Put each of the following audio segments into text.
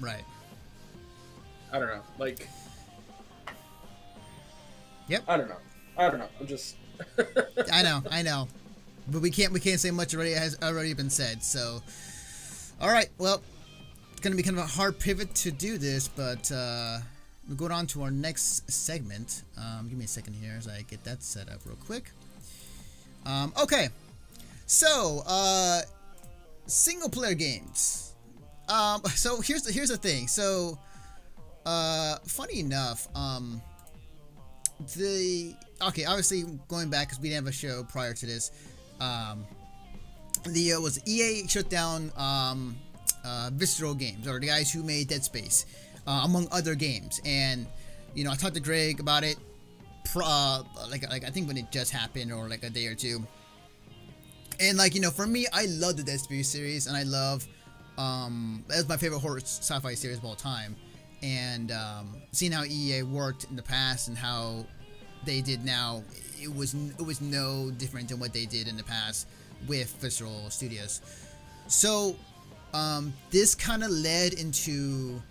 Right. I don't know. Like, Yep. I don't know. I don't know. I'm just. I know, but we can't say much already has already been said. So, all right, well, it's gonna be kind of a hard pivot to do this, but we're going on to our next segment. Give me a second here as I get that set up real quick. Okay, so single player games. So here's the thing. So, funny enough, obviously going back because we didn't have a show prior to this. The was EA shut down Visceral Games, or the guys who made Dead Space, among other games. And I talked to Greg about it, like I think when it just happened, or like a day or two. And for me, I love the Dead Space series, and I love that's my favorite horror sci-fi series of all time. And seeing how EA worked in the past and how they did now, it was no different than what they did in the past with Visceral Studios. So this kind of led into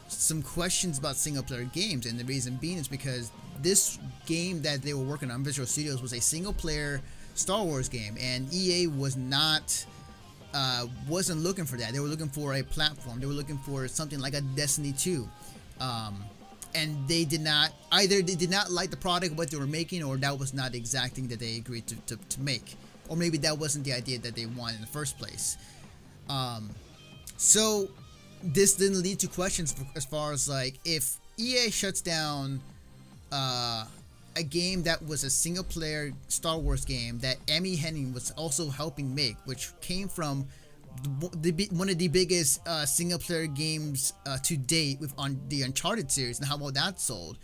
some questions about single player games, and the reason being is because this game that they were working on, Visual Studios, was a single player Star Wars game, and EA wasn't looking for that. They were looking for a platform. They were looking for something like a Destiny 2. And they did not like the product, what they were making, or that was not the exact thing that they agreed to make, or maybe that wasn't the idea that they wanted in the first place. So this didn't lead to questions as far as like, if EA shuts down a game that was a single player Star Wars game that Amy Hennig was also helping make, which came from one of the biggest single player games to date on the Uncharted series, and how well that sold.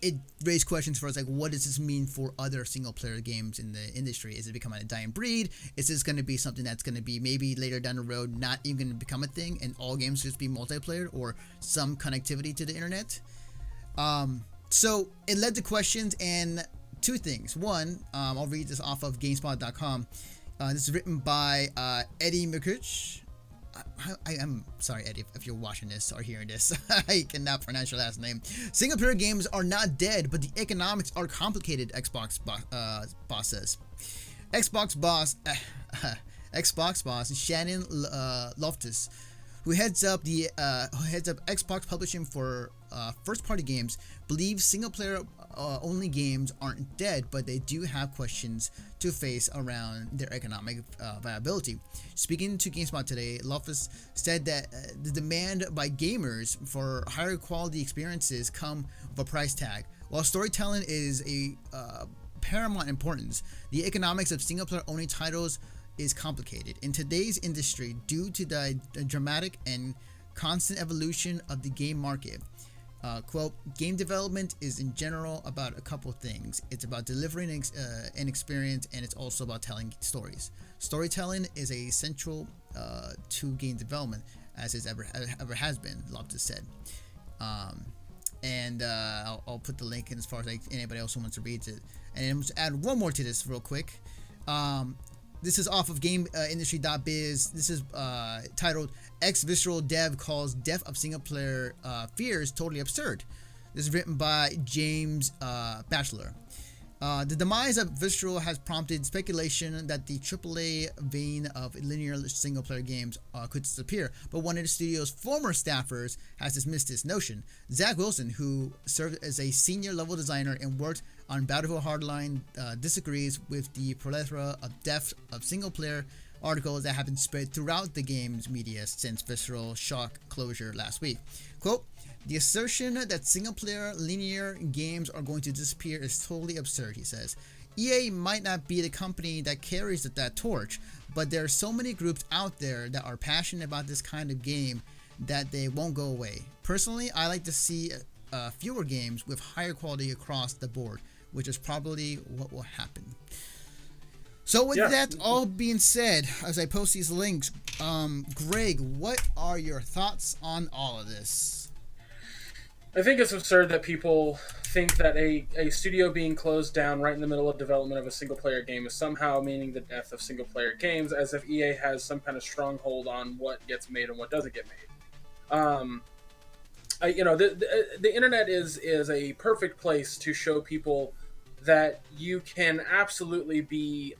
It raised questions for us, like, what does this mean for other single player games in the industry? Is it becoming a dying breed? Is this going to be something that's going to be maybe later down the road not even going to become a thing, and all games just be multiplayer or some connectivity to the internet? So it led to questions, and two things. One, I'll read this off of GameSpot.com. This is written by Eddie Mikuch. I'm sorry, Eddie, if you're watching this or hearing this. I cannot pronounce your last name. Single player games are not dead, but the economics are complicated, Xbox boss says. Xbox boss Shannon Loftus, who heads up Xbox publishing for first-party games, believes single-player only games aren't dead, but they do have questions to face around their economic viability. Speaking to GameSpot today, Loftus said that the demand by gamers for higher quality experiences come with a price tag. While storytelling is a paramount importance, the economics of single-player only titles is complicated in today's industry due to the dramatic and constant evolution of the game market. Quote, game development is in general about a couple things. It's about delivering an experience, and it's also about telling stories. Storytelling is a central to game development, as it ever has been, Loftus said. I'll put the link in as far as anybody else who wants to read it. And I'm just add one more to this real quick. This is off of GameIndustry.biz. This is titled Ex-Visceral Dev Calls Death of Single Player Fears Totally Absurd. This is written by James Batchelor. The demise of Visceral has prompted speculation that the AAA vein of linear single-player games could disappear, but one of the studio's former staffers has dismissed this notion. Zach Wilson, who served as a senior-level designer and worked on Battlefield Hardline, disagrees with the plethora of depth of single-player articles that have been spread throughout the game's media since Visceral shock closure last week. Quote, the assertion that single-player linear games are going to disappear is totally absurd, he says. EA might not be the company that carries that torch, but there are so many groups out there that are passionate about this kind of game that they won't go away. Personally, I like to see fewer games with higher quality across the board, which is probably what will happen. So with that all being said, as I post these links, Greg, what are your thoughts on all of this? I think it's absurd that people think that a studio being closed down right in the middle of development of a single-player game is somehow meaning the death of single-player games, as if EA has some kind of stronghold on what gets made and what doesn't get made. The internet is a perfect place to show people that you can absolutely be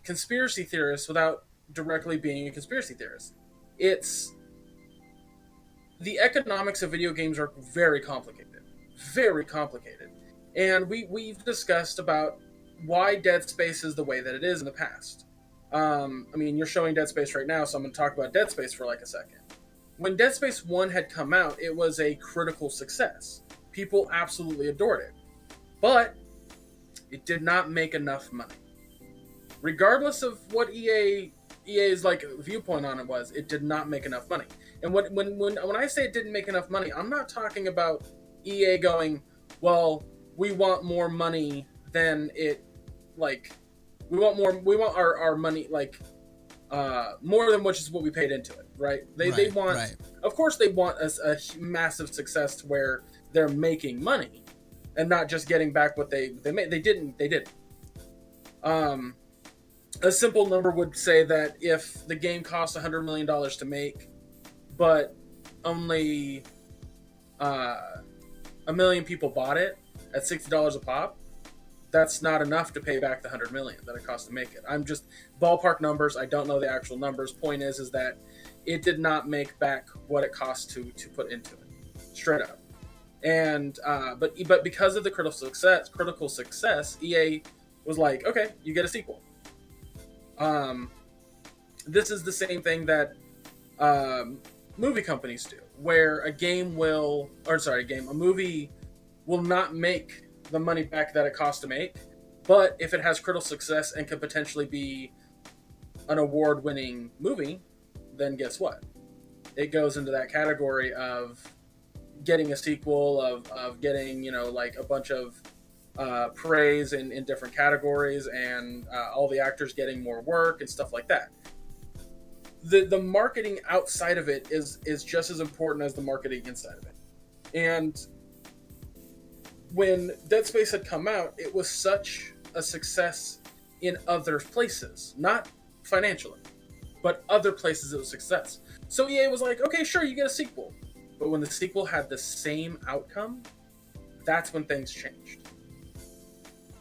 conspiracy theorists without directly being a conspiracy theorist. It's the economics of video games are very complicated, and we've discussed about why Dead Space is the way that it is in the past. You're showing Dead Space right now, so I'm going to talk about Dead Space for like a second. When Dead Space 1 had come out, it was a critical success. People absolutely adored it. But it did not make enough money. Regardless of what EA's like viewpoint on it was, it did not make enough money. And when I say it didn't make enough money, I'm not talking about EA going, well, we want more money than it, like, we want our money, like, more than which is what we paid into it, right? They want, right. Of course, they want a massive success to where they're making money and not just getting back what they made. They didn't. A simple number would say that if the game cost $100 million to make, but only 1 million people bought it at $60 a pop, that's not enough to pay back the $100 million that it cost to make it. I'm just ballpark numbers. I don't know the actual numbers. Point is that it did not make back what it cost to put into it, straight up. And but because of the critical success, EA was like, okay, you get a sequel. This is the same thing that movie companies do, where a movie will not make the money back that it costs to make, but if it has critical success and could potentially be an award-winning movie, then guess what? It goes into that category of getting a sequel, of getting, like a bunch of praise in different categories, and all the actors getting more work and stuff like that. The marketing outside of it is just as important as the marketing inside of it. And when Dead Space had come out, it was such a success in other places, not financially, but other places it was a success. So EA was like, okay, sure, you get a sequel. But when the sequel had the same outcome, that's when things changed.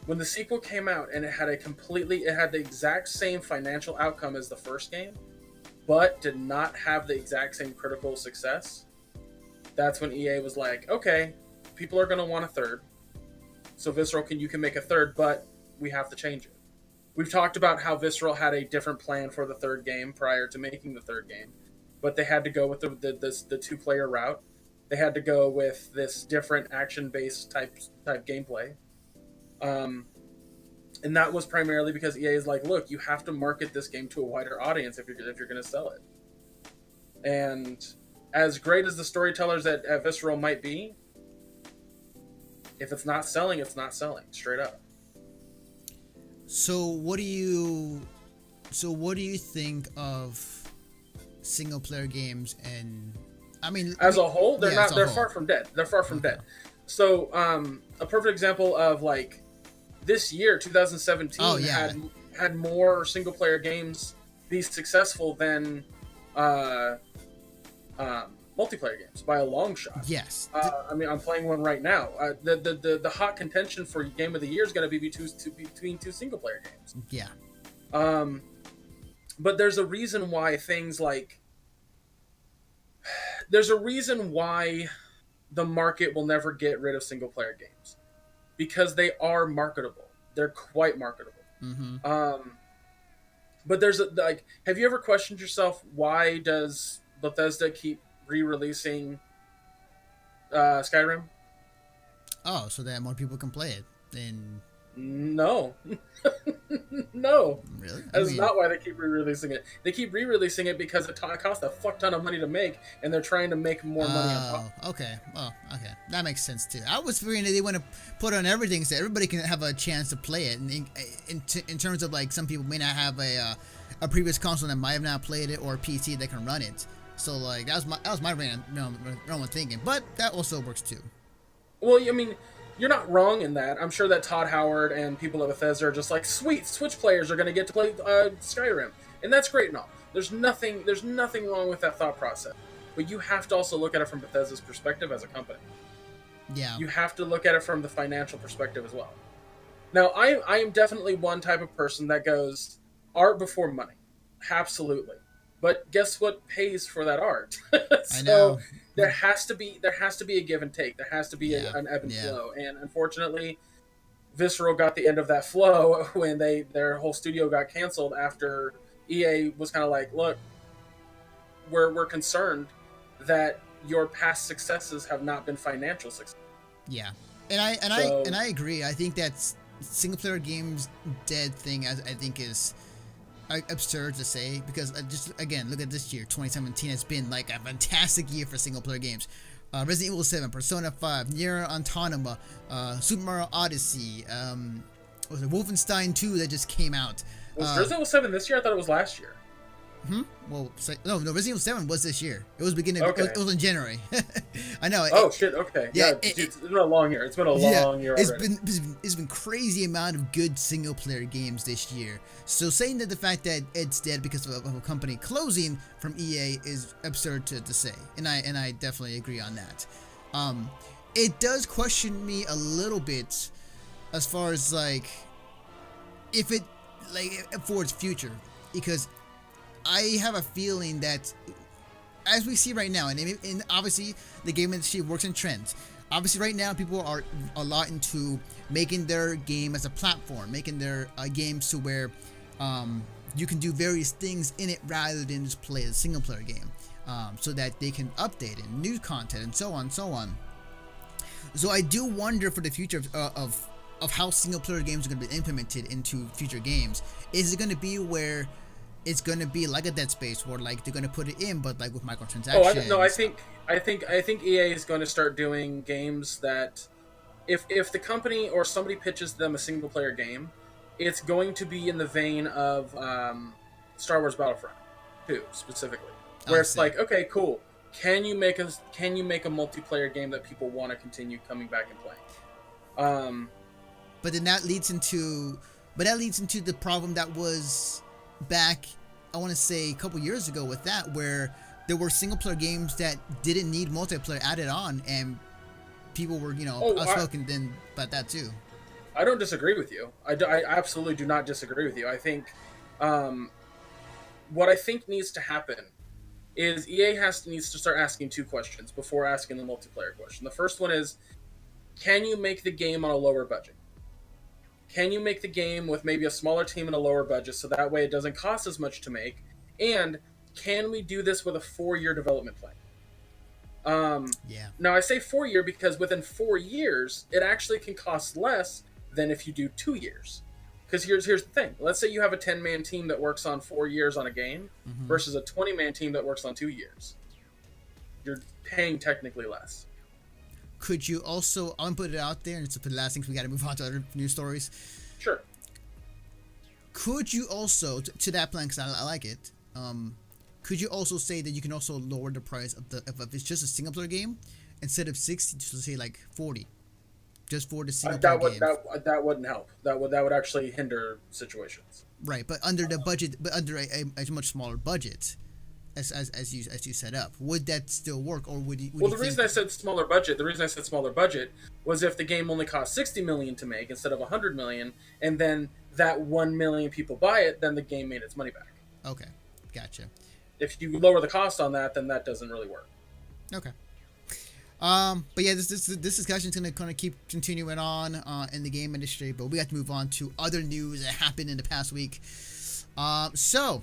When the sequel came out and it had the exact same financial outcome as the first game, but did not have the exact same critical success, that's when EA was like, okay, people are going to want a third. So Visceral, you can make a third, but we have to change it. We've talked about how Visceral had a different plan for the third game prior to making the third game, but they had to go with the two-player route. They had to go with this different action-based type gameplay. And that was primarily because EA is like, look, you have to market this game to a wider audience if you're going to sell it. And as great as the storytellers at Visceral might be, if it's not selling, it's not selling, straight up. So what do you think of single player games? And as a whole, they're far from dead. They're far from dead. So a perfect example of like this year, 2017, had more single player games be successful than multiplayer games by a long shot. Yes. I'm playing one right now. The hot contention for game of the year is going to be between two single player games. Yeah. But there's a reason why there's a reason why the market will never get rid of single player games, because they are marketable. They're quite marketable. Mm-hmm. But have you ever questioned yourself, why does Bethesda keep re-releasing Skyrim? Oh, so that more people can play it. Then no. No. Really? That's not why they keep re-releasing it. They keep re-releasing it because it costs a fuck ton of money to make, and they're trying to make more money on top. Okay. Well, okay. That makes sense too. I was figuring that they want to put on everything so everybody can have a chance to play it. And in terms of like, some people may not have a previous console that might have not played it, or a PC that can run it. So like that was my random thinking, but that also works too. Well, you're not wrong in that. I'm sure that Todd Howard and people at Bethesda are just like, sweet, Switch players are going to get to play Skyrim, and that's great and all. There's nothing wrong with that thought process, but you have to also look at it from Bethesda's perspective as a company. Yeah. You have to look at it from the financial perspective as well. Now, I am definitely one type of person that goes art before money, absolutely. But guess what pays for that art? I know. there has to be a give and take. There has to be Yeah. an ebb and Yeah. flow. And unfortunately, Visceral got the end of that flow when their whole studio got canceled after EA was kind of like, look, we're concerned that your past successes have not been financial success. Yeah, and I agree. I think that's single player games dead thing. I think is absurd to say, because just again look at this year. 2017 has been like a fantastic year for single player games. Resident Evil 7, Persona 5, Nier Automata, Super Mario Odyssey, what was it, Wolfenstein 2 that just came out. Was Resident Evil 7 this year? I thought it was last year. Well, no, Resident Evil 7 was this year. It was beginning. Okay. It was in January. I know. Oh shit. Okay. Yeah, it's been a long year. It's been a long year already. It's been crazy amount of good single player games this year. So saying that the fact that it's dead because of a company closing from EA is absurd to say, and I definitely agree on that. It does question me a little bit as far as like if it like for its future, because I have a feeling that, as we see right now, and obviously the game industry works in trends. Obviously, right now people are a lot into making their game as a platform, making their games to where you can do various things in it rather than just play a single player game, so that they can update it, new content, and so on and so on. So I do wonder for the future of how single player games are going to be implemented into future games. Is it going to be where it's going to be like a Dead Space, where like they're going to put it in, but like with microtransactions? Oh, I think EA is going to start doing games that, if the company or somebody pitches them a single player game, it's going to be in the vein of Star Wars Battlefront 2 specifically, where it's like, okay, cool. Can you make a multiplayer game that people want to continue coming back and playing? But then that leads into the problem that was back, I want to say a couple years ago with that, where there were single player games that didn't need multiplayer added on, and people were outspoken then about that too. I don't disagree with you. I absolutely do not disagree with you. I think what I think needs to happen is EA needs to start asking two questions before asking the multiplayer question. The first one is, can you make the game on a lower budget? Can you make the game with maybe a smaller team and a lower budget, so that way it doesn't cost as much to make? And can we do this with a 4-year development plan? Yeah. Now I say 4-year because within 4 years, it actually can cost less than if you do 2 years. Because here's the thing. Let's say you have a 10-man team that works on 4 years on a game versus a 20-man team that works on 2 years. You're paying technically less. Could you also, I'm going to put it out there, and it's the last thing, we got to move on to other news stories. Sure. Could you also, to that plan, because I like it, could you also say that you can also lower the price of if it's just a single player game, instead of 60, to say like 40, just for the single player games? That wouldn't help. That would actually hinder situations. Right, but under the budget, but under a much smaller budget, as you set up, would that still work, or would you? The reason I said smaller budget was if the game only cost $60 million to make instead of $100 million, and then that 1 million people buy it, then the game made its money back. Okay, gotcha. If you lower the cost on that, then that doesn't really work. Okay. But yeah, this discussion is going to keep continuing on in the game industry, but we have to move on to other news that happened in the past week. So